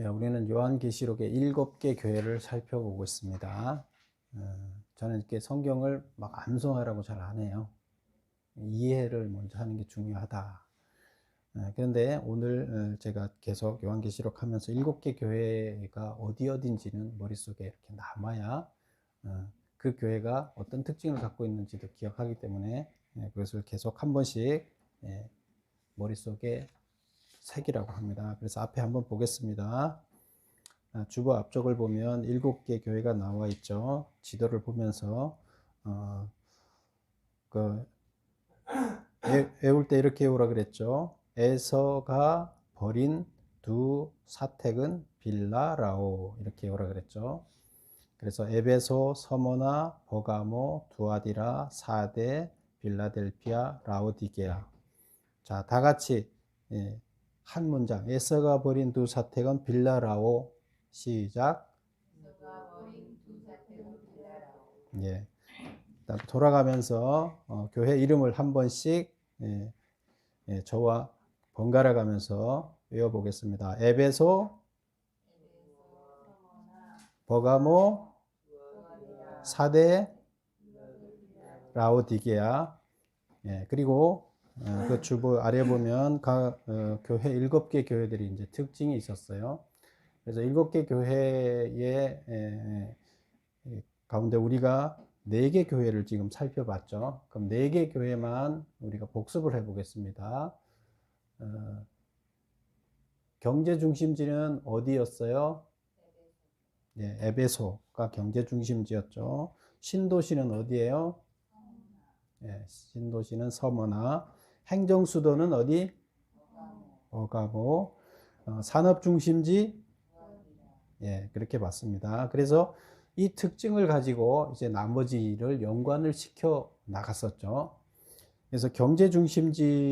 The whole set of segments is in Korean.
우리는 요한계시록의 7개 교회를 살펴보고 있습니다. 저는 이렇게 성경을 막 암송하라고 잘 안 해요. 이해를 먼저 하는 게 중요하다. 그런데 오늘 제가 계속 요한계시록 하면서 7개 교회가 어딘지는 머릿속에 이렇게 남아야 그 교회가 어떤 특징을 갖고 있는지도 기억하기 때문에 그것을 계속 한 번씩 머릿속에 색이라고 합니다. 그래서 앞에 한번 보겠습니다. 주보 앞쪽을 보면 7개 교회가 나와 있죠. 지도를 보면서 외울 때 이렇게 외우라 그랬죠. 에서가 버린 두 사택은 빌라라오, 이렇게 외우라 그랬죠. 그래서 에베소, 서머나, 버가모, 두아디라, 사데, 빌라델피아, 라오디게아. 자, 다 같이 한 문장. 에서가 버린 두 사택은 빌라라오. 시작. 예. 돌아가면서 교회 이름을 한 번씩 저와 번갈아 가면서 외워보겠습니다. 에베소, 버가모, 사데, 라오디게아. 그리고 그 주보 아래 보면 교회 7개 교회들이 이제 특징이 있었어요. 그래서 7개 교회의 가운데 우리가 4개 교회를 지금 살펴봤죠. 그럼 4개 교회만 우리가 복습을 해 보겠습니다. 경제 중심지는 어디였어요? 에베소가 경제 중심지였죠. 신도시는 어디예요? 신도시는 서머나. 행정 수도는 어디? 버가모. 산업 중심지? 그렇게 봤습니다. 그래서 이 특징을 가지고 이제 나머지를 연관을 시켜 나갔었죠. 그래서 경제 중심지가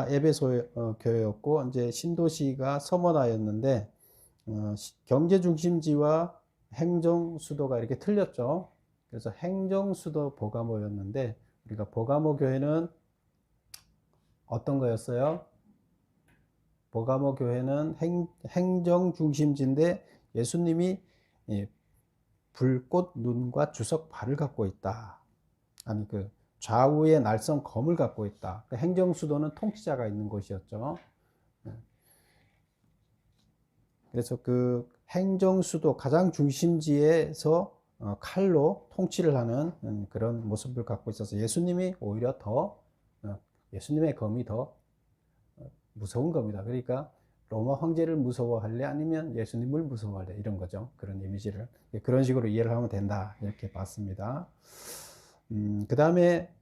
에베소 교회였고, 이제 신도시가 서머나였는데, 경제 중심지와 행정 수도가 이렇게 틀렸죠. 그래서 행정 수도 버가모였는데, 우리가 버가모 교회는 어떤 거였어요? 버가모 교회는 행정 중심지인데 예수님이 불꽃 눈과 주석 발을 갖고 있다. 아니 그 좌우에 날선 검을 갖고 있다. 행정 수도는 통치자가 있는 곳이었죠. 그래서 그 행정 수도 가장 중심지에서 칼로 통치를 하는 그런 모습을 갖고 있어서 예수님이 오히려 더 예수님의 검이 더 무서운 겁니다. 그러니까 로마 황제를 무서워할래 아니면 예수님을 무서워할래 이런 거죠. 그런 이미지를 그런 식으로 이해를 하면 된다 이렇게 봤습니다. 그 다음에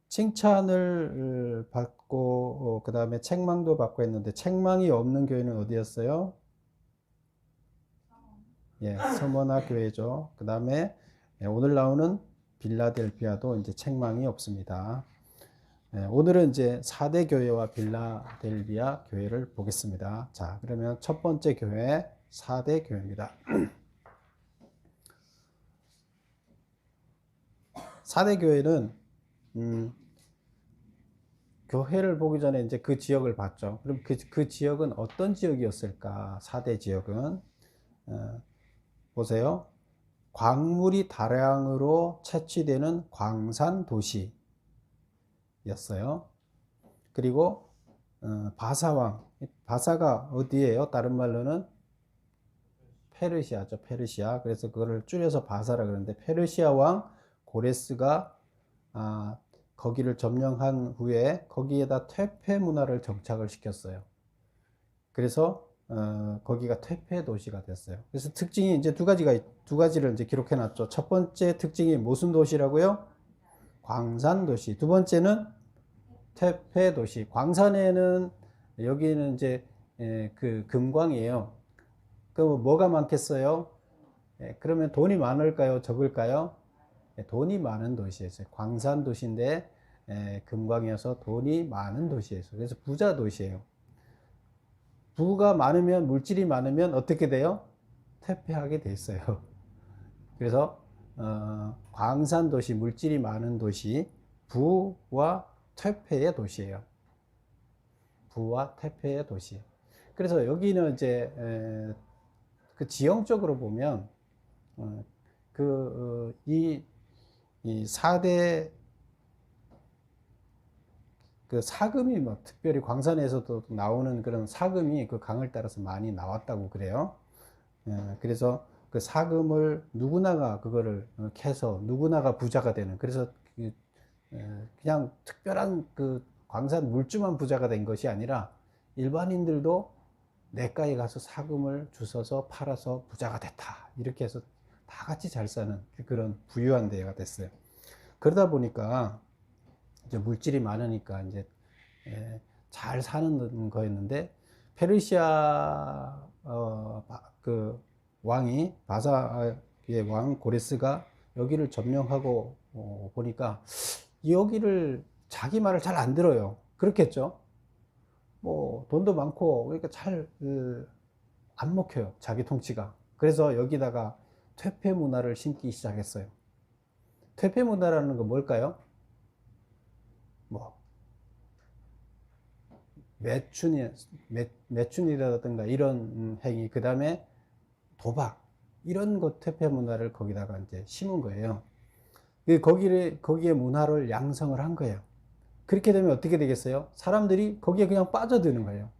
칭찬을 받고 그 다음에 책망도 받고 했는데 책망이 없는 교회는 어디였어요? 서머나 교회죠. 그 다음에 오늘 나오는 빌라델피아도 이제 책망이 없습니다. 오늘은 이제 4대 교회와 빌라델비아 교회를 보겠습니다. 자, 그러면 첫 번째 교회 4대 교회입니다. 4대 교회는 교회를 보기 전에 이제 그 지역을 봤죠. 그럼 그 지역은 어떤 지역이었을까? 4대 지역은 보세요. 광물이 다량으로 채취되는 광산 도시였어요. 그리고 바사왕, 바사가 어디예요? 다른 말로는 페르시아죠. 페르시아. 그래서 그거를 줄여서 바사라 그러는데 페르시아 왕 고레스가 거기를 점령한 후에 거기에다 퇴폐 문화를 정착을 시켰어요. 그래서 거기가 퇴폐 도시가 됐어요. 그래서 특징이 이제 두 가지를 이제 기록해 놨죠. 첫 번째 특징이 무슨 도시라고요? 광산 도시. 두 번째는 퇴폐 도시. 광산에는 여기는 이제 그 금광이에요. 그럼 뭐가 많겠어요? 그러면 돈이 많을까요? 적을까요? 돈이 많은 도시였어요. 광산 도시인데 금광이어서 돈이 많은 도시였어요. 그래서 부자 도시예요. 부가 많으면 물질이 많으면 어떻게 돼요? 퇴폐하게 돼 있어요. 그래서 광산 도시, 물질이 많은 도시, 부와 퇴폐의 도시예요. 부와 퇴폐의 도시. 그래서 여기는 이제 그 지형적으로 보면 이 4대 그 사금이 뭐 특별히 광산에서도 나오는 그런 사금이 그 강을 따라서 많이 나왔다고 그래요. 그래서 그 사금을 누구나가 그거를 캐서 누구나가 부자가 되는, 그래서 그냥 특별한 그 광산 물주만 부자가 된 것이 아니라 일반인들도 내과에 가서 사금을 주워서 팔아서 부자가 됐다, 이렇게 해서 다 같이 잘 사는 그런 부유한 데가 됐어요. 그러다 보니까 이제 물질이 많으니까 이제 잘 사는 거였는데, 페르시아 그 왕이, 바사의 왕 고레스가 여기를 점령하고 보니까 여기를, 자기 말을 잘 안 들어요. 그렇겠죠. 뭐 돈도 많고 그러니까 잘 안 먹혀요, 자기 통치가. 그래서 여기다가 퇴폐 문화를 심기 시작했어요. 퇴폐 문화라는 건 뭘까요? 뭐 매춘이라든가 이런 행위, 그 다음에 도박, 이런 것, 퇴폐 문화를 거기다가 이제 심은 거예요. 거기에 문화를 양성을 한 거예요. 그렇게 되면 어떻게 되겠어요? 사람들이 거기에 그냥 빠져드는 거예요.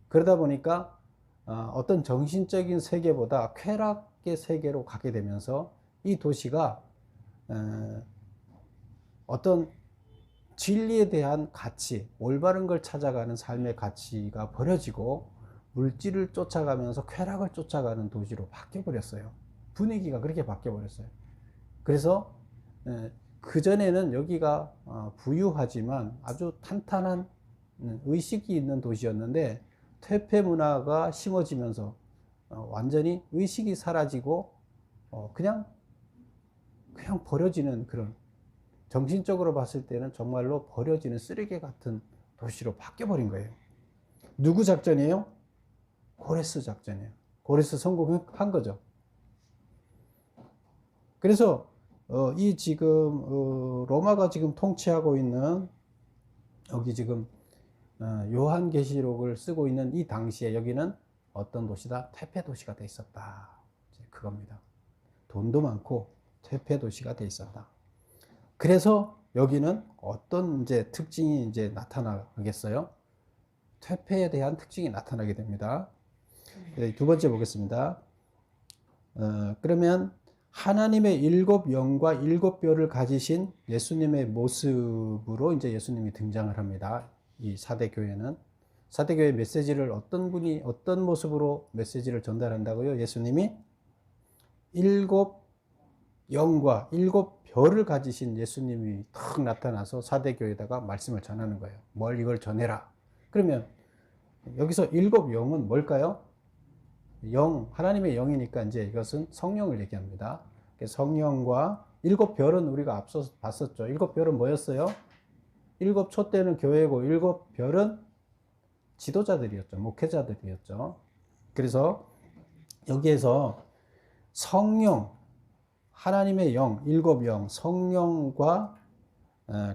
그러다 보니까 어떤 정신적인 세계보다 쾌락의 세계로 가게 되면서 이 도시가 어떤 진리에 대한 가치, 올바른 걸 찾아가는 삶의 가치가 버려지고 물질을 쫓아가면서 쾌락을 쫓아가는 도시로 바뀌어 버렸어요. 분위기가 그렇게 바뀌어 버렸어요. 그래서 그전에는 여기가 부유하지만 아주 탄탄한 의식이 있는 도시였는데, 퇴폐 문화가 심어지면서 완전히 의식이 사라지고 그냥 버려지는, 그런, 정신적으로 봤을 때는 정말로 버려지는 쓰레기 같은 도시로 바뀌어 버린 거예요. 누구 작전이에요? 고레스 작전이에요. 고레스 성공한 거죠. 그래서 이 지금 로마가 지금 통치하고 있는, 여기 지금 요한계시록을 쓰고 있는 이 당시에 여기는 어떤 도시다? 퇴폐 도시가 돼 있었다. 그겁니다. 돈도 많고 퇴폐 도시가 돼 있었다. 그래서 여기는 어떤 이제 특징이 이제 나타나겠어요? 퇴폐에 대한 특징이 나타나게 됩니다. 두 번째 보겠습니다. 그러면 하나님의 7영과 7뼈를 가지신 예수님의 모습으로 이제 예수님이 등장을 합니다. 이 4대 교회는. 4대 교회 메시지를 어떤 분이 어떤 모습으로 메시지를 전달한다고요? 예수님이 7영과 7뼈를 가지신 예수님이 탁 나타나서 4대 교회에다가 말씀을 전하는 거예요. 뭘 이걸 전해라. 그러면 여기서 7영은 뭘까요? 영, 하나님의 영이니까 이제 이것은 성령을 얘기합니다. 성령과 7별은 우리가 앞서서 봤었죠. 7별은 뭐였어요? 7촛대는 교회고 7별은 지도자들이었죠. 목회자들이었죠. 그래서 여기에서 성령, 하나님의 영, 7영, 성령과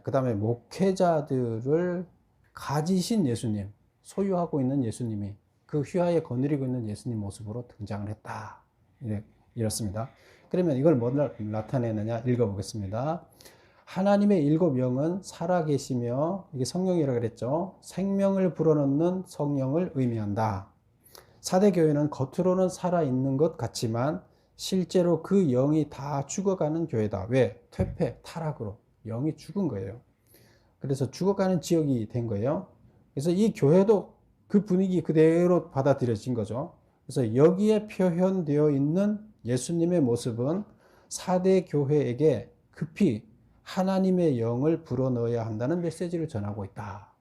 그 다음에 목회자들을 가지신 예수님, 소유하고 있는 예수님이 그 휘하에 거느리고 있는 예수님 모습으로 등장을 했다. 이렇습니다. 그러면 이걸 뭐 나타내느냐 읽어보겠습니다. 하나님의 7영은 살아계시며, 이게 성령이라고 그랬죠. 생명을 불어넣는 성령을 의미한다. 4대 교회는 겉으로는 살아있는 것 같지만 실제로 그 영이 다 죽어가는 교회다. 왜? 퇴폐, 타락으로 영이 죽은 거예요. 그래서 죽어가는 지역이 된 거예요. 그래서 이 교회도 그 분위기 그대로 받아들여진 거죠. 그래서 여기에 표현되어 있는 예수님의 모습은 4대 교회에게 급히 하나님의 영을 불어넣어야 한다는 메시지를 전하고 있다.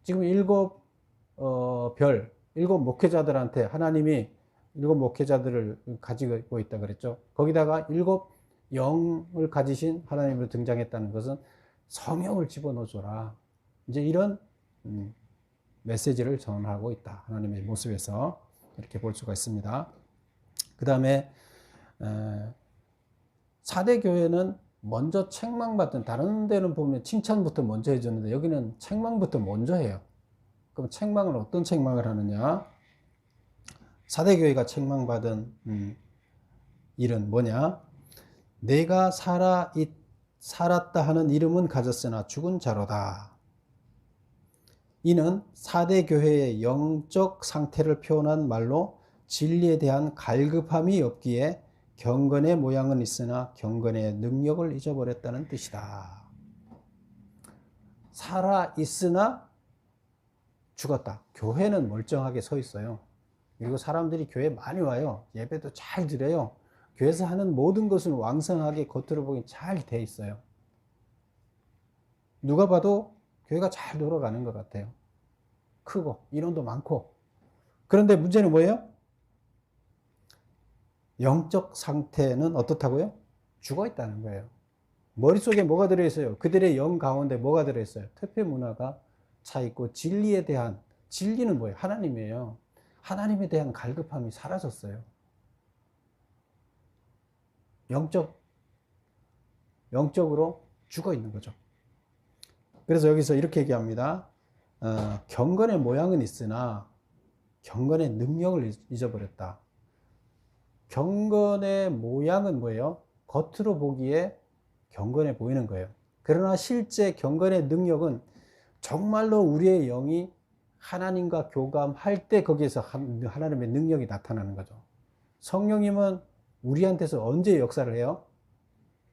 지금 7 목회자들한테 하나님이 7 목회자들을 가지고 있다 그랬죠. 거기다가 7영을 가지신 하나님으로 등장했다는 것은 성령을 집어넣어줘라. 이제 이런 메시지를 전하고 있다. 하나님의 모습에서 이렇게 볼 수가 있습니다. 그 다음에 4대 교회는 먼저 책망받던, 다른 데는 보면 칭찬부터 먼저 해줬는데 여기는 책망부터 먼저 해요. 그럼 책망을 어떤 책망을 하느냐? 사대교회가 책망받은 일은 뭐냐? 내가 살았다 하는 이름은 가졌으나 죽은 자로다. 이는 사대교회의 영적 상태를 표현한 말로 진리에 대한 갈급함이 없기에 경건의 모양은 있으나 경건의 능력을 잊어버렸다는 뜻이다. 살아 있으나 죽었다. 교회는 멀쩡하게 서 있어요. 그리고 사람들이 교회 많이 와요. 예배도 잘 드려요. 교회에서 하는 모든 것은 왕성하게 겉으로 보기 잘 돼 있어요. 누가 봐도 교회가 잘 돌아가는 것 같아요. 크고 인원도 많고. 그런데 문제는 뭐예요? 영적 상태는 어떻다고요? 죽어 있다는 거예요. 머릿속에 뭐가 들어있어요? 그들의 영 가운데 뭐가 들어있어요? 퇴폐 문화가 차 있고 진리에 대한, 진리는 뭐예요? 하나님이에요. 하나님에 대한 갈급함이 사라졌어요. 영적으로 죽어 있는 거죠. 그래서 여기서 이렇게 얘기합니다. 경건의 모양은 있으나 경건의 능력을 잊어버렸다. 경건의 모양은 뭐예요? 겉으로 보기에 경건해 보이는 거예요. 그러나 실제 경건의 능력은 정말로 우리의 영이 하나님과 교감할 때 거기에서 하나님의 능력이 나타나는 거죠. 성령님은 우리한테서 언제 역사를 해요?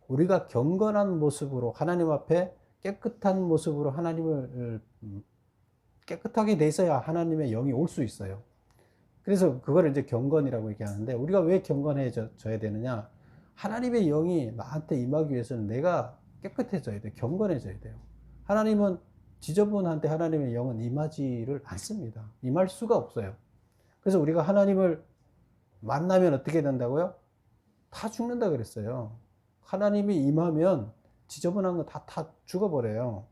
우리가 경건한 모습으로 하나님 앞에 깨끗한 모습으로 하나님을 깨끗하게 돼 있어야 하나님의 영이 올 수 있어요. 그래서 그걸 이제 경건이라고 얘기하는데, 우리가 왜 경건해져야 되느냐? 하나님의 영이 나한테 임하기 위해서는 내가 깨끗해져야 돼요. 경건해져야 돼요. 하나님은 지저분한데 하나님의 영은 임하지를 않습니다. 임할 수가 없어요. 그래서 우리가 하나님을 만나면 어떻게 된다고요? 다 죽는다 그랬어요. 하나님이 임하면 지저분한 거 다 죽어버려요.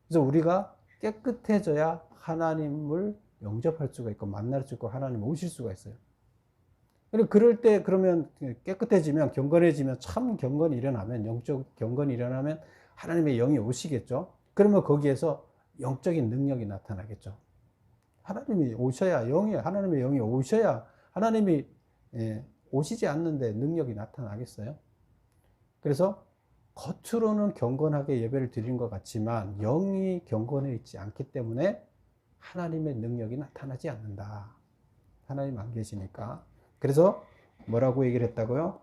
그래서 우리가 깨끗해져야 하나님을 영접할 수가 있고 만날 수 있고 하나님 오실 수가 있어요. 그럴 때 그러면 깨끗해지면 경건해지면 참 경건이 일어나면 영적 경건이 일어나면 하나님의 영이 오시겠죠. 그러면 거기에서 영적인 능력이 나타나겠죠. 하나님이 오셔야 하나님의 영이 오셔야 하나님이 오시지 않는데 능력이 나타나겠어요. 그래서 겉으로는 경건하게 예배를 드리는 것 같지만 영이 경건해 있지 않기 때문에 하나님의 능력이 나타나지 않는다. 하나님 안 계시니까. 그래서 뭐라고 얘기를 했다고요?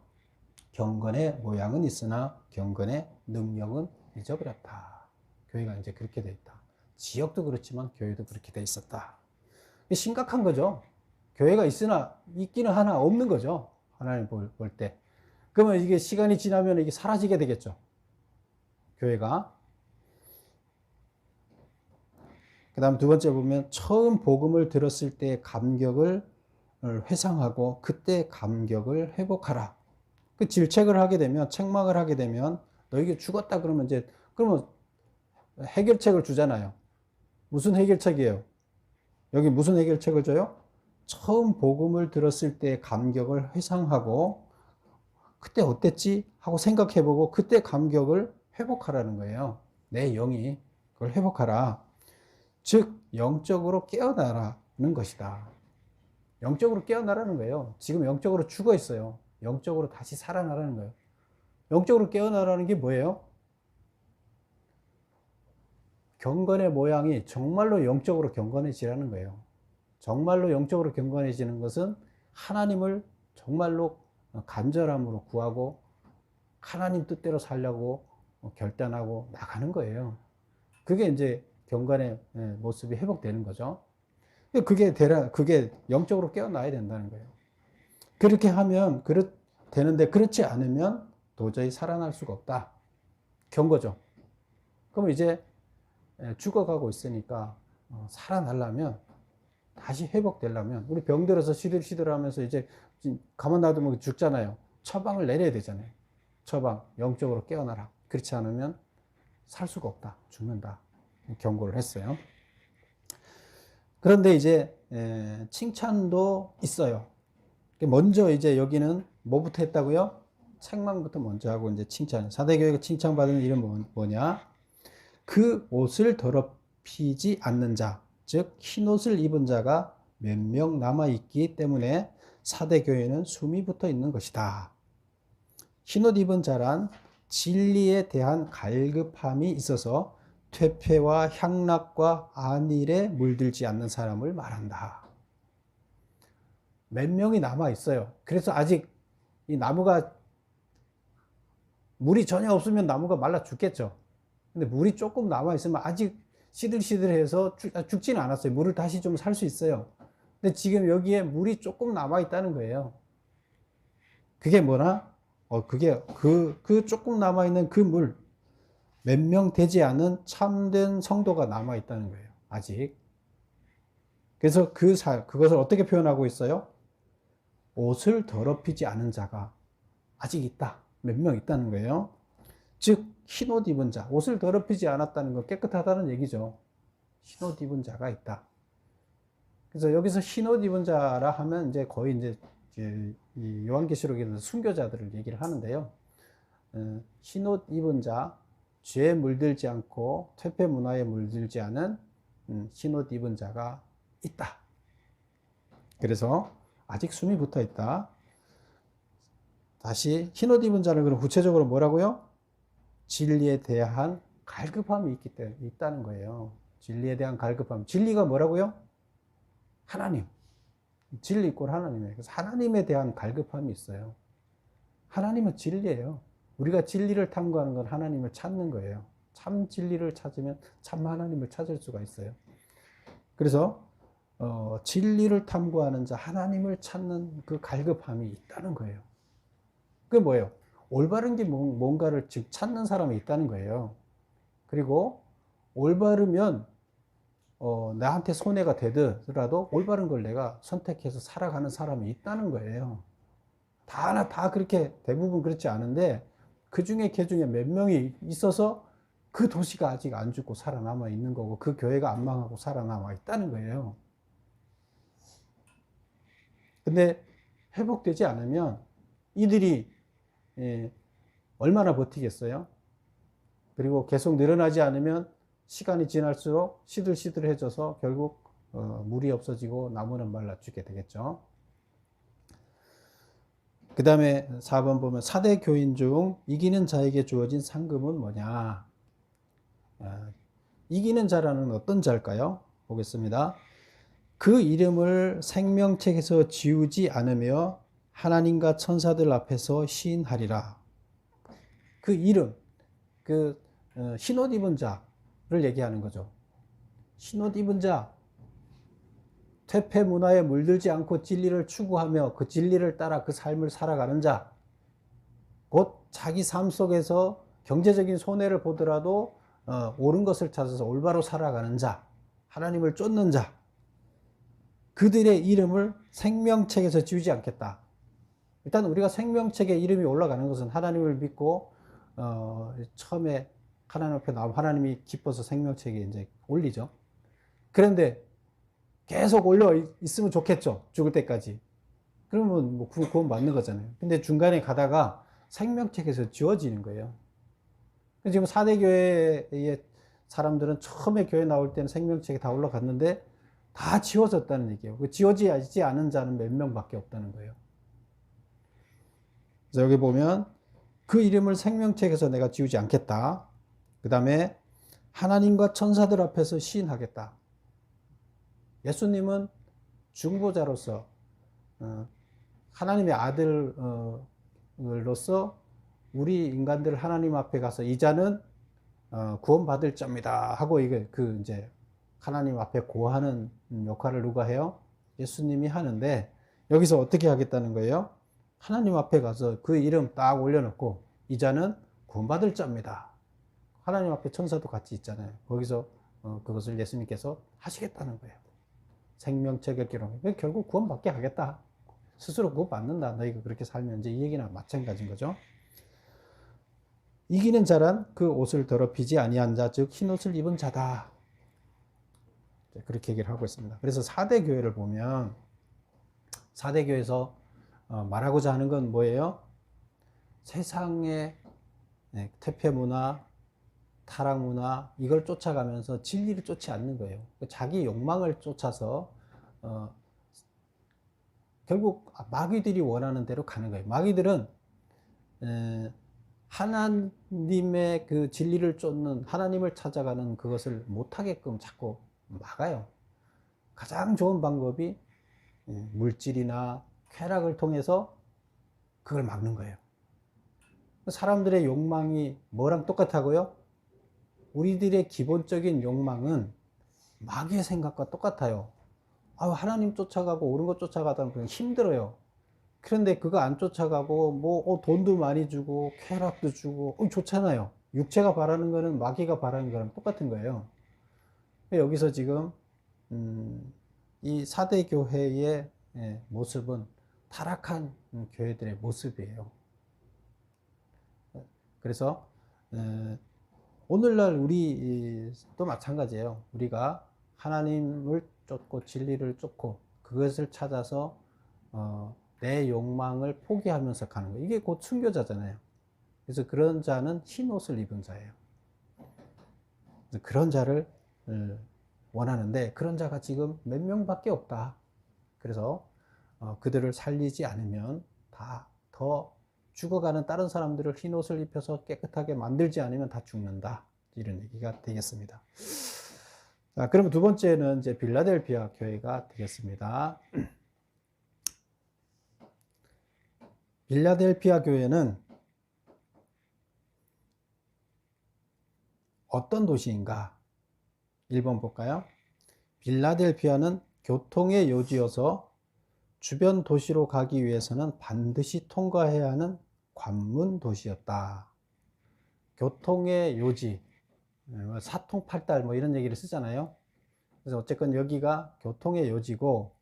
경건의 모양은 있으나 경건의 능력은 잊어버렸다. 교회가 이제 그렇게 돼 있다. 지역도 그렇지만 교회도 그렇게 돼 있었다. 심각한 거죠. 교회가 있기는 하나 없는 거죠. 하나님 볼 때. 그러면 이게 시간이 지나면 이게 사라지게 되겠죠. 교회가. 그 다음 두 번째 보면 처음 복음을 들었을 때의 감격을 회상하고 그때 감격을 회복하라. 그 질책을 하게 되면, 책망을 하게 되면 너에게 죽었다 그러면 그러면 해결책을 주잖아요. 무슨 해결책이에요? 여기 무슨 해결책을 줘요? 처음 복음을 들었을 때의 감격을 회상하고 그때 어땠지? 하고 생각해보고 그때 감격을 회복하라는 거예요. 내 영이 그걸 회복하라. 즉 영적으로 깨어나라는 것이다. 영적으로 깨어나라는 거예요. 지금 영적으로 죽어 있어요. 영적으로 다시 살아나라는 거예요. 영적으로 깨어나라는 게 뭐예요? 경건의 모양이 정말로 영적으로 경건해지라는 거예요. 정말로 영적으로 경건해지는 것은 하나님을 정말로 간절함으로 구하고 하나님 뜻대로 살려고 결단하고 나가는 거예요. 그게 이제 경건의 모습이 회복되는 거죠. 그게 영적으로 깨어나야 된다는 거예요. 그렇게 하면 되는데 그렇지 않으면 도저히 살아날 수가 없다. 경고죠. 그럼 이제 죽어가고 있으니까 살아나려면, 다시 회복되려면, 우리 병들어서 시들시들 하면서 이제 가만 놔두면 죽잖아요. 처방을 내려야 되잖아요. 처방, 영적으로 깨어나라. 그렇지 않으면 살 수가 없다. 죽는다. 경고를 했어요. 그런데 이제 칭찬도 있어요. 먼저 이제 여기는 뭐부터 했다고요? 책망부터 먼저 하고 이제 칭찬. 사대교회가 칭찬받는 일은 뭐냐? 그 옷을 더럽히지 않는 자, 즉 흰옷을 입은 자가 몇 명 남아있기 때문에 사대 교회는 숨이 붙어 있는 것이다. 흰옷 입은 자란 진리에 대한 갈급함이 있어서 퇴폐와 향락과 안일에 물들지 않는 사람을 말한다. 몇 명이 남아 있어요. 그래서 아직 이 나무가 물이 전혀 없으면 나무가 말라 죽겠죠. 근데 물이 조금 남아 있으면 아직 시들시들해서 죽지는 않았어요. 물을 다시 좀 살 수 있어요. 근데 지금 여기에 물이 조금 남아 있다는 거예요. 그게 뭐나? 그게 그 조금 남아 있는 그 물, 몇 명 되지 않은 참된 성도가 남아 있다는 거예요. 아직. 그래서 그것을 어떻게 표현하고 있어요? 옷을 더럽히지 않은 자가 아직 있다. 몇 명 있다는 거예요. 즉 흰옷 입은 자, 옷을 더럽히지 않았다는 건 깨끗하다는 얘기죠. 흰옷 입은 자가 있다. 그래서 여기서 흰옷 입은 자라 하면 이제 거의 이제 이 요한계시록에는 순교자들을 얘기를 하는데요. 흰옷 입은 자, 죄에 물들지 않고 퇴폐 문화에 물들지 않은 흰옷 입은 자가 있다. 그래서 아직 숨이 붙어 있다. 다시 흰옷 입은 자는 그럼 구체적으로 뭐라고요? 진리에 대한 갈급함이 있다는 거예요. 진리에 대한 갈급함. 진리가 뭐라고요? 하나님. 진리 이꼴 하나님이에요. 그래서 하나님에 대한 갈급함이 있어요. 하나님은 진리예요. 우리가 진리를 탐구하는 건 하나님을 찾는 거예요. 참 진리를 찾으면 참 하나님을 찾을 수가 있어요. 그래서 진리를 탐구하는 자, 하나님을 찾는 그 갈급함이 있다는 거예요. 그게 뭐예요? 올바른 게 뭔가를 즉 찾는 사람이 있다는 거예요. 그리고 올바르면 나한테 손해가 되더라도 올바른 걸 내가 선택해서 살아가는 사람이 있다는 거예요. 다 그렇게 대부분 그렇지 않은데 그 중에 몇 명이 있어서 그 도시가 아직 안 죽고 살아남아 있는 거고 그 교회가 안 망하고 살아남아 있다는 거예요. 근데 회복되지 않으면 이들이 얼마나 버티겠어요? 그리고 계속 늘어나지 않으면 시간이 지날수록 시들시들해져서 결국 물이 없어지고 나무는 말라 죽게 되겠죠. 그 다음에 4번 보면 사대 교인 중 이기는 자에게 주어진 상금은 뭐냐? 이기는 자라는 어떤 자일까요? 보겠습니다. 그 이름을 생명책에서 지우지 않으며 하나님과 천사들 앞에서 시인하리라. 그 이름, 흰옷 입은 자를 얘기하는 거죠. 흰옷 입은 자, 퇴폐 문화에 물들지 않고 진리를 추구하며 그 진리를 따라 그 삶을 살아가는 자, 곧 자기 삶 속에서 경제적인 손해를 보더라도 옳은 것을 찾아서 올바로 살아가는 자, 하나님을 쫓는 자, 그들의 이름을 생명책에서 지우지 않겠다. 일단 우리가 생명책에 이름이 올라가는 것은 하나님을 믿고 처음에 하나님 앞에 나오면 하나님이 기뻐서 생명책에 이제 올리죠. 그런데 계속 올려 있으면 좋겠죠. 죽을 때까지. 그러면 뭐 구원 받는 거잖아요. 근데 중간에 가다가 생명책에서 지워지는 거예요. 지금 4대 교회의 사람들은 처음에 교회 나올 때는 생명책에 다 올라갔는데 다 지워졌다는 얘기예요. 지워지지 않은 자는 몇 명밖에 없다는 거예요. 그래서 여기 보면 그 이름을 생명책에서 내가 지우지 않겠다. 그 다음에 하나님과 천사들 앞에서 시인하겠다. 예수님은 중보자로서 하나님의 아들로서 우리 인간들 하나님 앞에 가서 이 자는 구원받을 자입니다 하고 이게 이제 하나님 앞에 고하는 역할을 누가 해요? 예수님이 하는데 여기서 어떻게 하겠다는 거예요? 하나님 앞에 가서 그 이름 딱 올려놓고 이 자는 구원받을 자입니다. 하나님 앞에 천사도 같이 있잖아요. 거기서 그것을 예수님께서 하시겠다는 거예요. 생명책을 기록해 결국 구원받게 하겠다. 스스로 구원받는다. 너희가 그렇게 살면 이제 이 얘기나 마찬가지인 거죠. 이기는 자란 그 옷을 더럽히지 아니한 자, 즉 흰옷을 입은 자다. 그렇게 얘기를 하고 있습니다. 그래서 4대 교회를 보면 4대 교회에서 말하고자 하는 건 뭐예요? 세상의 퇴폐 문화, 타락 문화 이걸 쫓아가면서 진리를 쫓지 않는 거예요. 자기 욕망을 쫓아서 결국 마귀들이 원하는 대로 가는 거예요. 마귀들은 하나님의 그 진리를 쫓는, 하나님을 찾아가는 그것을 못하게끔 자꾸 막아요. 가장 좋은 방법이 물질이나 쾌락을 통해서 그걸 막는 거예요. 사람들의 욕망이 뭐랑 똑같다고요? 우리들의 기본적인 욕망은 마귀의 생각과 똑같아요. 하나님 쫓아가고 옳은 것 쫓아가다 보면 힘들어요. 그런데 그거 안 쫓아가고 뭐 돈도 많이 주고 쾌락도 주고 좋잖아요. 육체가 바라는 거는 마귀가 바라는 거랑 똑같은 거예요. 여기서 지금 이 4대 교회의 모습은 타락한 교회들의 모습이에요. 그래서 오늘날 우리도 마찬가지예요. 우리가 하나님을 쫓고 진리를 쫓고 그것을 찾아서 내 욕망을 포기하면서 가는 거예요. 이게 곧 순교자잖아요. 그래서 그런 자는 흰 옷을 입은 자예요. 그런 자를 원하는데 그런 자가 지금 몇 명밖에 없다. 그래서 그들을 살리지 않으면 다 더 죽어가는 다른 사람들을 흰 옷을 입혀서 깨끗하게 만들지 않으면 다 죽는다. 이런 얘기가 되겠습니다. 자, 그러면 두 번째는 이제 빌라델피아 교회가 되겠습니다. 빌라델피아 교회는 어떤 도시인가? 1번 볼까요? 빌라델피아는 교통의 요지여서 주변 도시로 가기 위해서는 반드시 통과해야 하는 관문 도시였다. 교통의 요지, 사통팔달 뭐 이런 얘기를 쓰잖아요. 그래서 어쨌건 여기가 교통의 요지고,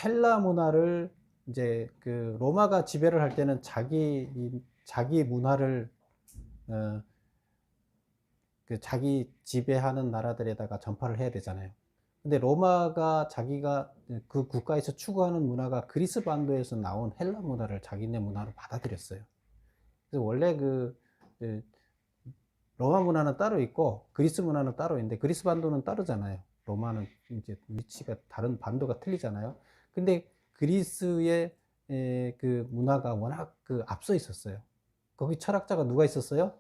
헬라 문화를 이제 그 로마가 지배를 할 때는 자기 문화를 그 자기 지배하는 나라들에다가 전파를 해야 되잖아요. 근데 로마가 자기가 그 국가에서 추구하는 문화가 그리스 반도에서 나온 헬라 문화를 자기네 문화로 받아들였어요. 그래서 원래 그 로마 문화는 따로 있고 그리스 문화는 따로 있는데 그리스 반도는 따르잖아요. 로마는 이제 위치가 다른 반도가 틀리잖아요. 근데 그리스의 그 문화가 워낙 그 앞서 있었어요. 거기 철학자가 누가 있었어요?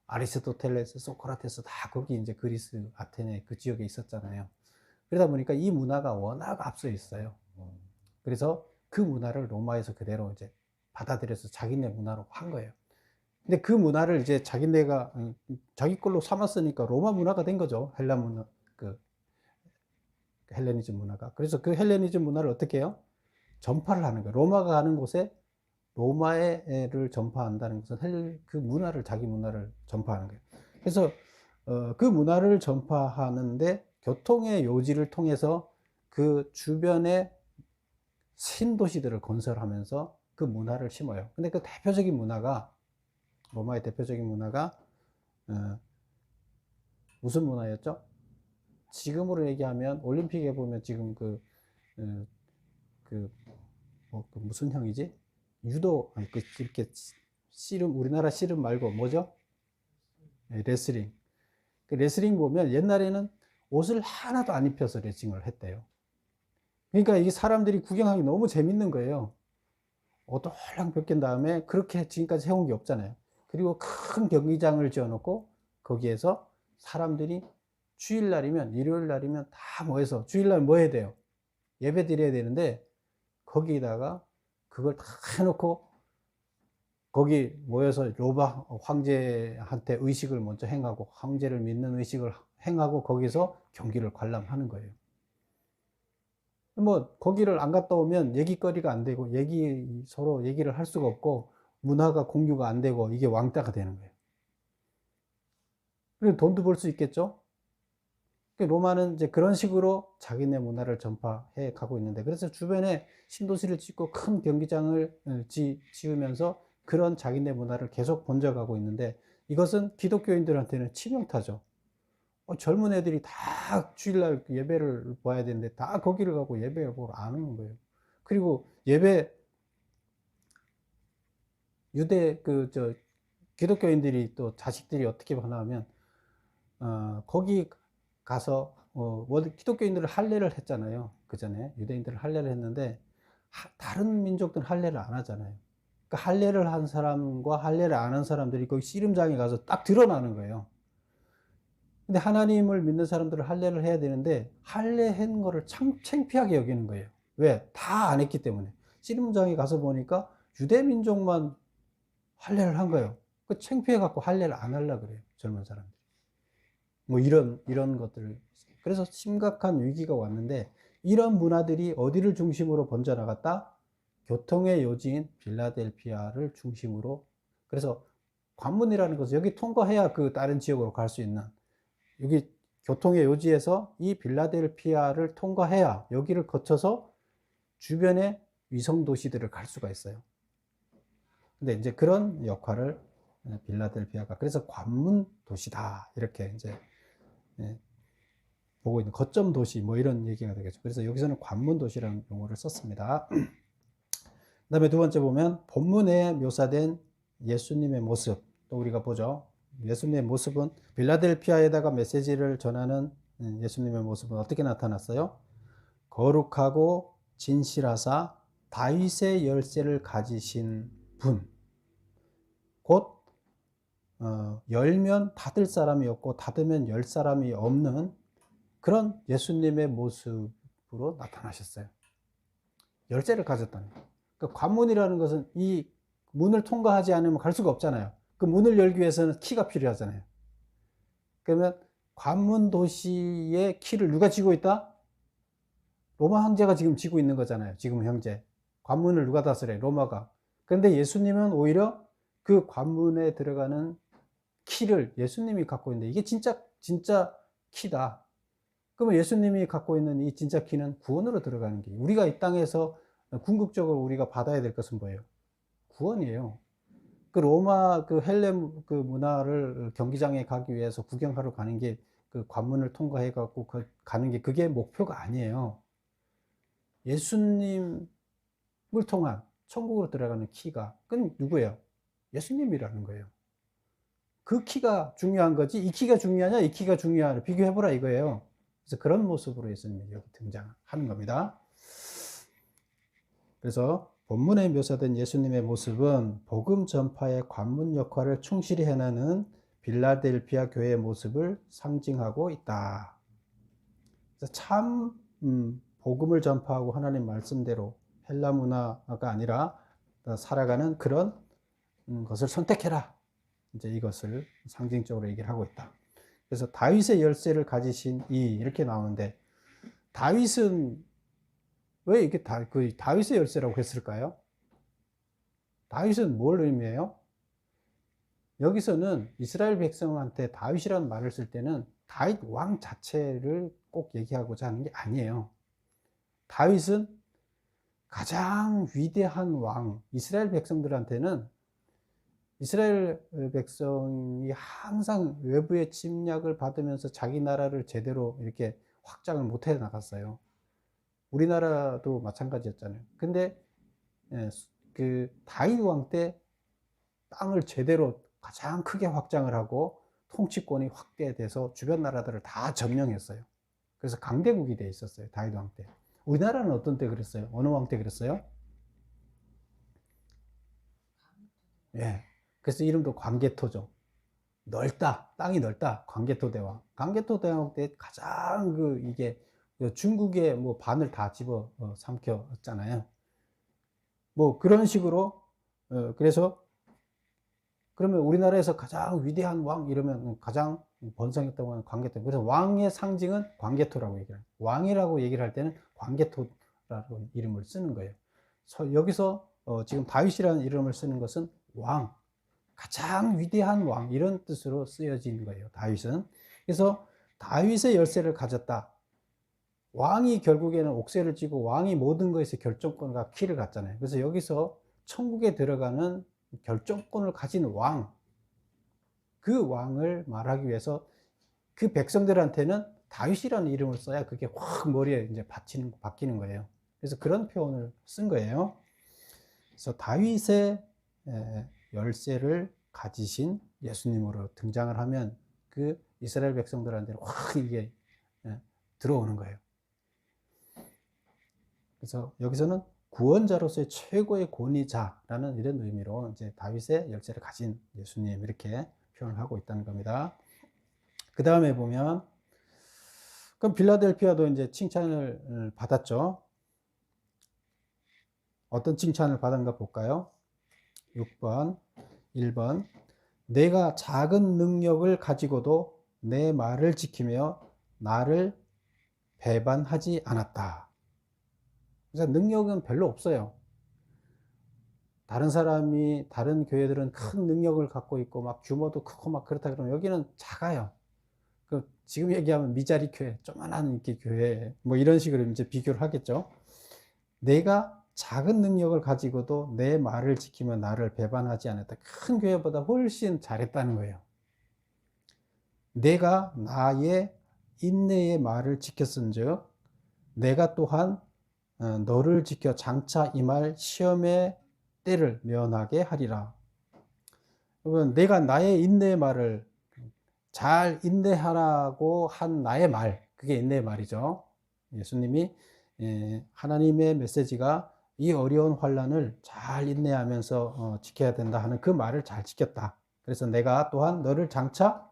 아리스토텔레스, 소크라테스 다 거기 이제 그리스 아테네 그 지역에 있었잖아요. 그러다 보니까 이 문화가 워낙 앞서 있어요. 그래서 그 문화를 로마에서 그대로 이제 받아들여서 자기네 문화로 한 거예요. 근데 그 문화를 이제 자기네가 자기 걸로 삼았으니까 로마 문화가 된 거죠. 헬라 문화, 그 헬레니즘 문화가. 그래서 그 헬레니즘 문화를 어떻게 해요? 전파를 하는 거예요. 로마가 가는 곳에 로마를 전파한다는 것은 그 문화를, 자기 문화를 전파하는 거예요. 그래서 그 문화를 전파하는데 교통의 요지를 통해서 그 주변의 신도시들을 건설하면서 그 문화를 심어요. 근데 그 대표적인 문화가, 로마의 대표적인 문화가 무슨 문화였죠? 지금으로 얘기하면 올림픽에 보면 지금 그 무슨 형이지? 유도, 아니, 이렇게 씨름, 우리나라 씨름 말고 뭐죠? 레슬링. 그 레슬링 보면 옛날에는 옷을 하나도 안 입혀서 레슬링을 했대요. 그러니까 이게 사람들이 구경하기 너무 재밌는 거예요. 옷홀랑 벗긴 다음에 그렇게 지금까지 해온 게 없잖아요. 그리고 큰 경기장을 지어놓고 거기에서 사람들이 주일날이면, 일요일날이면 다 모여서, 주일날 뭐 해야 돼요? 예배 드려야 되는데 거기에다가 그걸 다 해놓고 거기 모여서 로마 황제한테 의식을 먼저 행하고 황제를 믿는 의식을 행하고 거기서 경기를 관람하는 거예요. 뭐 거기를 안 갔다 오면 얘기거리가 안 되고 서로 얘기를 할 수가 없고 문화가 공유가 안 되고 이게 왕따가 되는 거예요. 그리고 돈도 벌 수 있겠죠. 로마는 이제 그런 식으로 자기네 문화를 전파해 가고 있는데, 그래서 주변에 신도시를 짓고 큰 경기장을 지으면서 그런 자기네 문화를 계속 번져가고 있는데, 이것은 기독교인들한테는 치명타죠. 젊은 애들이 다 주일날 예배를 봐야 되는데 다 거기를 가고 예배를 보러 안 오는 거예요. 그리고 예배, 유대 기독교인들이 또 자식들이 어떻게 변화하면 거기 가서 기독교인들은 할례를 했잖아요. 그 전에 유대인들은 할례를 했는데 다른 민족들은 할례를 안 하잖아요. 그러니까 할례를 한 사람과 할례를 안 한 사람들이 거기 씨름장에 가서 딱 드러나는 거예요. 근데 하나님을 믿는 할례를 할례를 해야 되는데 할례한 거를 참 창피하게 여기는 거예요. 왜? 다 안 했기 때문에. 씨름장에 가서 보니까 유대 민족만 할례를 한 거예요. 그 창피해 갖고 할례를 안 하려고 그래요. 젊은 사람들이. 뭐 이런 것들을. 그래서 심각한 위기가 왔는데 이런 문화들이 어디를 중심으로 번져나갔다? 교통의 요지인 빌라델피아를 중심으로. 그래서 관문이라는 것은 여기 통과해야 그 다른 지역으로 갈 수 있는, 여기 교통의 요지에서 이 빌라델피아를 통과해야 여기를 거쳐서 주변의 위성 도시들을 갈 수가 있어요. 근데 이제 그런 역할을 빌라델피아가, 그래서 관문 도시다 이렇게 이제 보고 있는, 거점 도시 뭐 이런 얘기가 되겠죠. 그래서 여기서는 관문 도시라는 용어를 썼습니다. 그다음에 두 번째 보면 본문에 묘사된 예수님의 모습 또 우리가 보죠. 예수님의 모습은 빌라델피아에다가 메시지를 전하는 예수님의 모습은 어떻게 나타났어요? 거룩하고 진실하사 다윗의 열쇠를 가지신 분, 곧 열면 닫을 사람이 없고 닫으면 열 사람이 없는 그런 예수님의 모습으로 나타나셨어요. 열쇠를 가졌다는 거예요. 그러니까 관문이라는 것은 이 문을 통과하지 않으면 갈 수가 없잖아요. 그 문을 열기 위해서는 키가 필요하잖아요. 그러면 관문 도시의 키를 누가 쥐고 있다? 로마 황제가 지금 쥐고 있는 거잖아요. 지금 현재 관문을 누가 다스려요? 로마가. 그런데 예수님은 오히려 그 관문에 들어가는 키를 예수님이 갖고 있는데 이게 진짜 키다. 그러면 예수님이 갖고 있는 이 진짜 키는 구원으로 들어가는 게, 우리가 이 땅에서 궁극적으로 우리가 받아야 될 것은 뭐예요? 구원이에요. 그 로마 그 헬렘 그 문화를 경기장에 가기 위해서 구경하러 가는 게, 그 관문을 통과해 갖고 가는 게 그게 목표가 아니에요. 예수님을 통한 천국으로 들어가는 키가, 그건 누구예요? 예수님이라는 거예요. 그 키가 중요한 거지, 이 키가 중요하냐 이 키가 중요하냐 비교해보라 이거예요. 그래서 그런 모습으로 예수님이 여기 등장하는 겁니다. 그래서 본문에 묘사된 예수님의 모습은 복음 전파의 관문 역할을 충실히 해내는 빌라델피아 교회의 모습을 상징하고 있다. 그래서 참 복음을 전파하고 하나님 말씀대로 헬라 문화가 아니라 살아가는 그런 것을 선택해라. 이제 이것을 상징적으로 얘기를 하고 있다. 그래서 다윗의 열쇠를 가지신 이렇게 나오는데, 다윗은 왜 이렇게 다윗의 열쇠라고 했을까요? 다윗은 뭘 의미해요? 여기서는 이스라엘 백성한테 다윗이라는 말을 쓸 때는 다윗 왕 자체를 꼭 얘기하고자 하는 게 아니에요. 다윗은 가장 위대한 왕, 이스라엘 백성들한테는, 이스라엘 백성이 항상 외부의 침략을 받으면서 자기 나라를 제대로 이렇게 확장을 못해 나갔어요. 우리나라도 마찬가지였잖아요. 근데 그 다윗 왕 때 땅을 제대로 가장 크게 확장을 하고 통치권이 확대돼서 주변 나라들을 다 점령했어요. 그래서 강대국이 돼 있었어요, 다윗 왕 때. 우리나라는 어떤 때 그랬어요? 어느 왕 때 그랬어요? 예. 그래서 이름도 광개토죠. 넓다, 땅이 넓다, 광개토 대왕. 광개토 대왕 때 가장 이게 중국의 뭐 반을 다 집어 삼켰잖아요. 뭐 그런 식으로. 그래서 그러면 우리나라에서 가장 위대한 왕 이러면 가장 번성했던 왕은 광개토. 그래서 왕의 상징은 광개토라고 얘기를 해요. 왕이라고 얘기를 할 때는 광개토라고 이름을 쓰는 거예요. 여기서 지금 다윗이라는 이름을 쓰는 것은 왕, 가장 위대한 왕 이런 뜻으로 쓰여진 거예요, 다윗은. 그래서 다윗의 열쇠를 가졌다. 왕이 결국에는 옥새를 쥐고 왕이 모든 것의 결정권과 키를 갖잖아요. 그래서 여기서 천국에 들어가는 결정권을 가진 왕, 그 왕을 말하기 위해서 그 백성들한테는 다윗이라는 이름을 써야 그게 확 머리에 이제 박히는 거예요. 그래서 그런 표현을 쓴 거예요. 그래서 다윗의 열쇠를 가지신 예수님으로 등장을 하면 그 이스라엘 백성들한테는 확 이게 들어오는 거예요. 그래서 여기서는 구원자로서의 최고의 권위자라는 이런 의미로 이제 다윗의 열쇠를 가진 예수님 이렇게 표현을 하고 있다는 겁니다. 그 다음에 보면 그럼 빌라델피아도 이제 칭찬을 받았죠. 어떤 칭찬을 받은가 볼까요? 6번, 1번. 내가 작은 능력을 가지고도 내 말을 지키며 나를 배반하지 않았다. 그래서 능력은 별로 없어요. 다른 사람이, 다른 교회들은 큰 능력을 갖고 있고 막 규모도 크고 막 그렇다 그러면 여기는 작아요. 그 지금 얘기하면 미자리 교회, 조만한 이렇게 교회, 뭐 이런 식으로 이제 비교를 하겠죠. 내가 작은 능력을 가지고도 내 말을 지키며 나를 배반하지 않았다. 큰 교회보다 훨씬 잘했다는 거예요. 내가 나의 인내의 말을 지켰은즉 내가 또한 너를 지켜 장차 임할 시험의 때를 면하게 하리라. 여러분, 내가 나의 인내의 말을 잘 인내하라고 한 나의 말, 그게 인내의 말이죠. 예수님이 하나님의 메시지가 이 어려운 환난을 잘 인내하면서 지켜야 된다 하는 그 말을 잘 지켰다. 그래서 내가 또한 너를 장차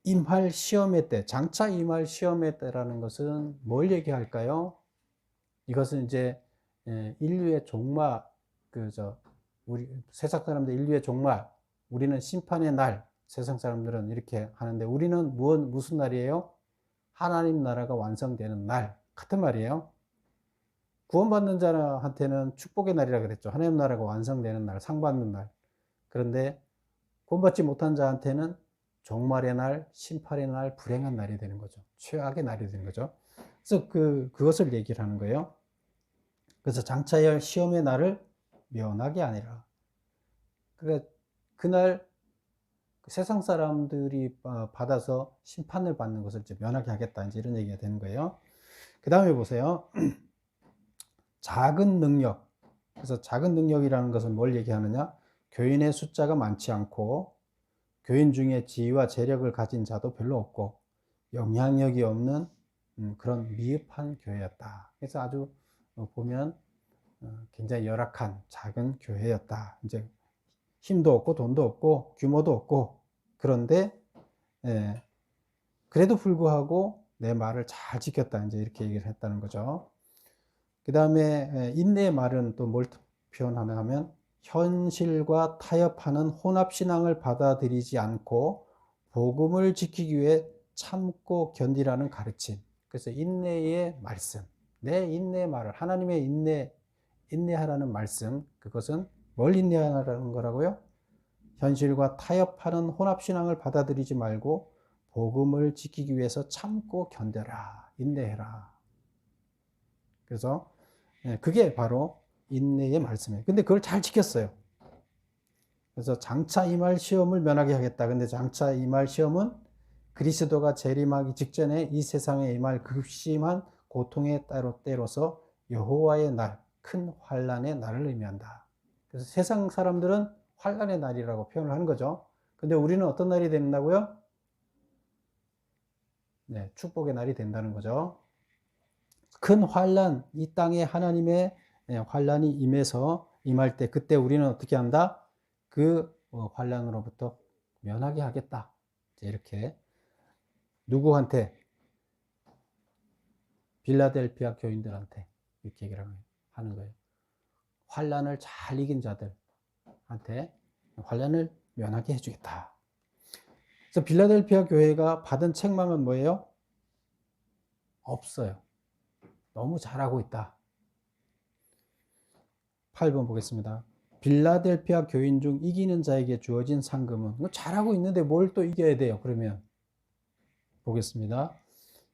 임할 시험의 때, 장차 임할 시험의 때라는 것은 뭘 얘기할까요? 이것은 이제 인류의 종말, 우리 세상 사람들 인류의 종말, 우리는 심판의 날, 세상 사람들은 이렇게 하는데 우리는 무슨 날이에요? 하나님 나라가 완성되는 날, 같은 말이에요. 구원받는 자한테는 축복의 날이라 그랬죠. 하나님 나라가 완성되는 날, 상 받는 날. 그런데 구원받지 못한 자한테는 종말의 날, 심판의 날, 불행한 날이 되는 거죠. 최악의 날이 되는 거죠. 그래서 그것을 얘기를 하는 거예요. 그래서 장차의 시험의 날을 면하게 아니라. 그러니까 그날 세상 사람들이 받아서 심판을 받는 것을 이제 면하게 하겠다. 이제 이런 얘기가 되는 거예요. 그 다음에 보세요. 작은 능력. 그래서 작은 능력이라는 것은 뭘 얘기하느냐? 교인의 숫자가 많지 않고 교인 중에 지위와 재력을 가진 자도 별로 없고 영향력이 없는 그런 미흡한 교회였다. 그래서 아주 보면 굉장히 열악한 작은 교회였다. 이제 힘도 없고 돈도 없고 규모도 없고 그런데 그래도 불구하고 내 말을 잘 지켰다. 이제 이렇게 얘기를 했다는 거죠. 그 다음에 인내의 말은 또 뭘 표현하냐 하면 현실과 타협하는 혼합신앙을 받아들이지 않고 복음을 지키기 위해 참고 견디라는 가르침. 그래서 인내의 말씀, 내 인내의 말을 하나님의 인내하라는 말씀, 그것은 뭘 인내하라는 거라고요? 현실과 타협하는 혼합신앙을 받아들이지 말고 복음을 지키기 위해서 참고 견뎌라, 인내해라. 그래서 그게 바로 인내의 말씀이에요. 근데 그걸 잘 지켰어요. 그래서 장차 임할 시험을 면하게 하겠다. 근데 장차 임할 시험은 그리스도가 재림하기 직전에 이 세상에 임할 극심한 고통의 때로서 여호와의 날, 큰 환난의 날을 의미한다. 그래서 세상 사람들은 환난의 날이라고 표현을 하는 거죠. 근데 우리는 어떤 날이 된다고요? 네, 축복의 날이 된다는 거죠. 큰 환난, 이 땅에 하나님의 환난이 임할 때 그때 우리는 어떻게 한다? 그 환난으로부터 면하게 하겠다. 이렇게 누구한테? 빌라델피아 교인들한테 이렇게 얘기를 하는 거예요. 환난을 잘 이긴 자들한테 환난을 면하게 해주겠다. 그래서 빌라델피아 교회가 받은 책망은 뭐예요? 없어요. 너무 잘하고 있다. 8번 보겠습니다. 빌라델피아 교인 중 이기는 자에게 주어진 상금은, 잘하고 있는데 뭘 또 이겨야 돼요? 그러면 보겠습니다.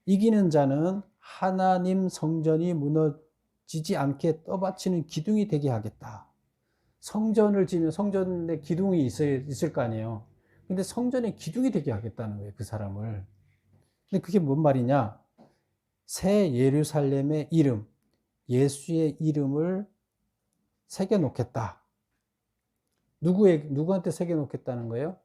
이기는 자는 하나님 성전이 무너지지 않게 떠받치는 기둥이 되게 하겠다. 성전을 지면 성전에 기둥이 있을 거 아니에요. 근데 성전에 기둥이 되게 하겠다는 거예요, 그 사람을. 근데 그게 뭔 말이냐? 새 예루살렘의 이름, 예수의 이름을 새겨놓겠다. 누구한테 새겨놓겠다는 거예요?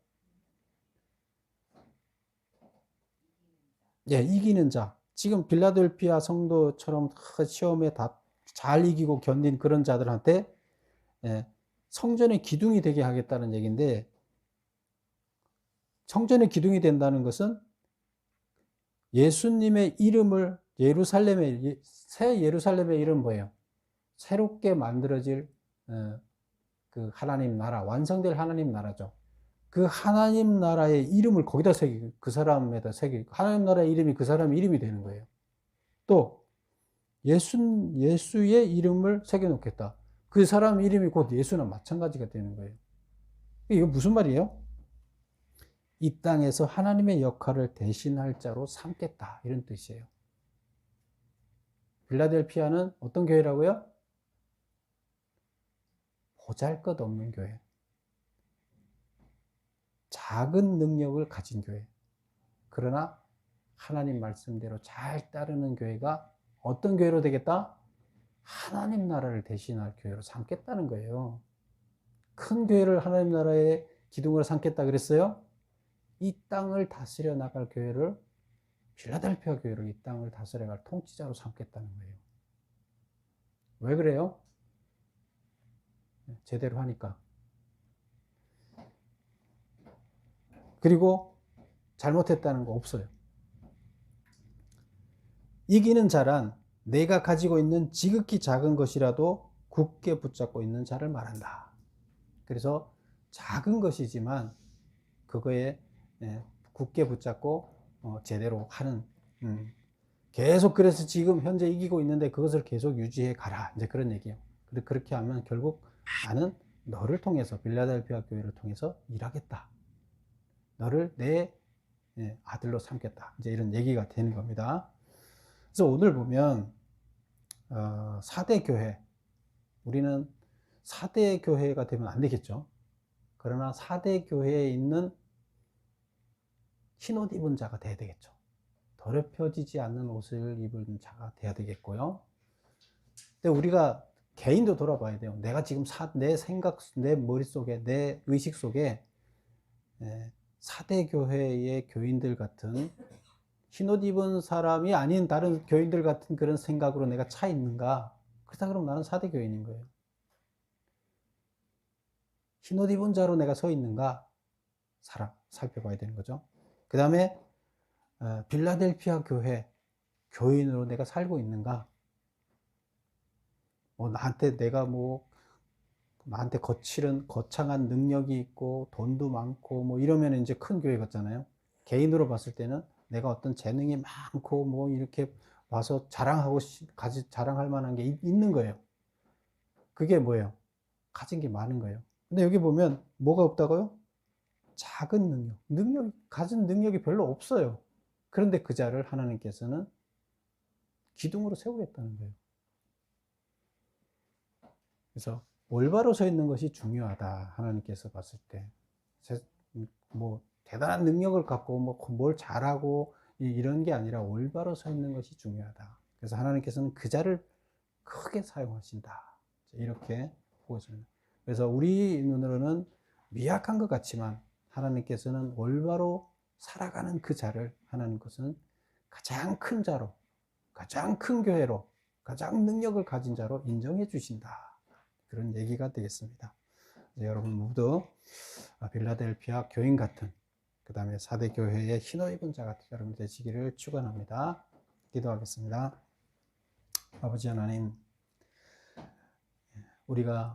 예, 이기는 자. 지금 빌라델피아 성도처럼 시험에 다 잘 이기고 견딘 그런 자들한테, 예, 성전의 기둥이 되게 하겠다는 얘기인데, 성전의 기둥이 된다는 것은 예수님의 이름을 새 예루살렘의 이름 뭐예요? 새롭게 만들어질 그 하나님 나라, 완성될 하나님 나라죠. 그 하나님 나라의 이름을 거기다 새기고, 그 사람에다 새기고, 하나님 나라의 이름이 그 사람의 이름이 되는 거예요. 또 예수의 이름을 새겨놓겠다. 그 사람 이름이 곧 예수나 마찬가지가 되는 거예요. 이거 무슨 말이에요? 이 땅에서 하나님의 역할을 대신할 자로 삼겠다, 이런 뜻이에요. 빌라델피아는 어떤 교회라고요? 보잘것없는 교회, 작은 능력을 가진 교회. 그러나 하나님 말씀대로 잘 따르는 교회가 어떤 교회로 되겠다? 하나님 나라를 대신할 교회로 삼겠다는 거예요. 큰 교회를 하나님 나라의 기둥으로 삼겠다 그랬어요? 이 땅을 다스려 나갈 교회를, 필라델피아 교회를 이 땅을 다스려 갈 통치자로 삼겠다는 거예요. 왜 그래요? 제대로 하니까. 그리고 잘못했다는 거 없어요. 이기는 자란 내가 가지고 있는 지극히 작은 것이라도 굳게 붙잡고 있는 자를 말한다. 그래서 작은 것이지만 그거에 굳게 붙잡고 제대로 하는, 계속, 그래서 지금 현재 이기고 있는데 그것을 계속 유지해 가라, 이제 그런 얘기예요. 그렇게 하면 결국 나는 너를 통해서, 빌라델피아 교회를 통해서 일하겠다, 너를 내 아들로 삼겠다, 이제 이런 얘기가 되는 겁니다. 그래서 오늘 보면 4대 교회, 우리는 4대 교회가 되면 안 되겠죠. 그러나 4대 교회에 있는 흰옷 입은 자가 돼야 되겠죠. 더럽혀지지 않는 옷을 입은 자가 돼야 되겠고요. 근데 우리가 개인도 돌아봐야 돼요. 내가 지금 내 생각, 내 머릿속에, 내 의식 속에 4대 교회의 교인들 같은, 흰옷 입은 사람이 아닌 다른 교인들 같은 그런 생각으로 내가 차 있는가? 그렇다 그러면 나는 4대 교인인 거예요. 흰옷 입은 자로 내가 서 있는가? 살펴봐야 되는 거죠. 그 다음에 빌라델피아 교회 교인으로 내가 살고 있는가? 나한테 거창한 능력이 있고 돈도 많고 이러면 이제 큰 교회 같잖아요. 개인으로 봤을 때는 내가 어떤 재능이 많고 이렇게 와서 자랑할 만한 게 있는 거예요. 그게 뭐예요? 가진 게 많은 거예요. 근데 여기 보면 뭐가 없다고요? 작은 가진 능력이 별로 없어요. 그런데 그 자를 하나님께서는 기둥으로 세우겠다는 거예요. 그래서 올바로 서 있는 것이 중요하다, 하나님께서 봤을 때. 대단한 능력을 갖고 뭘 잘하고 이런 게 아니라 올바로 서 있는 것이 중요하다. 그래서 하나님께서는 그 자를 크게 사용하신다, 이렇게 보고 있습니다. 그래서 우리 눈으로는 미약한 것 같지만 하나님께서는 올바로 살아가는 그 자를, 하나님께서는 가장 큰 자로, 가장 큰 교회로, 가장 능력을 가진 자로 인정해 주신다, 그런 얘기가 되겠습니다. 여러분 모두 빌라델피아 교인 같은, 그 다음에 4대 교회의 흰옷 입은 자 같은 여러분 되시기를 축원합니다. 기도하겠습니다. 아버지 하나님, 우리가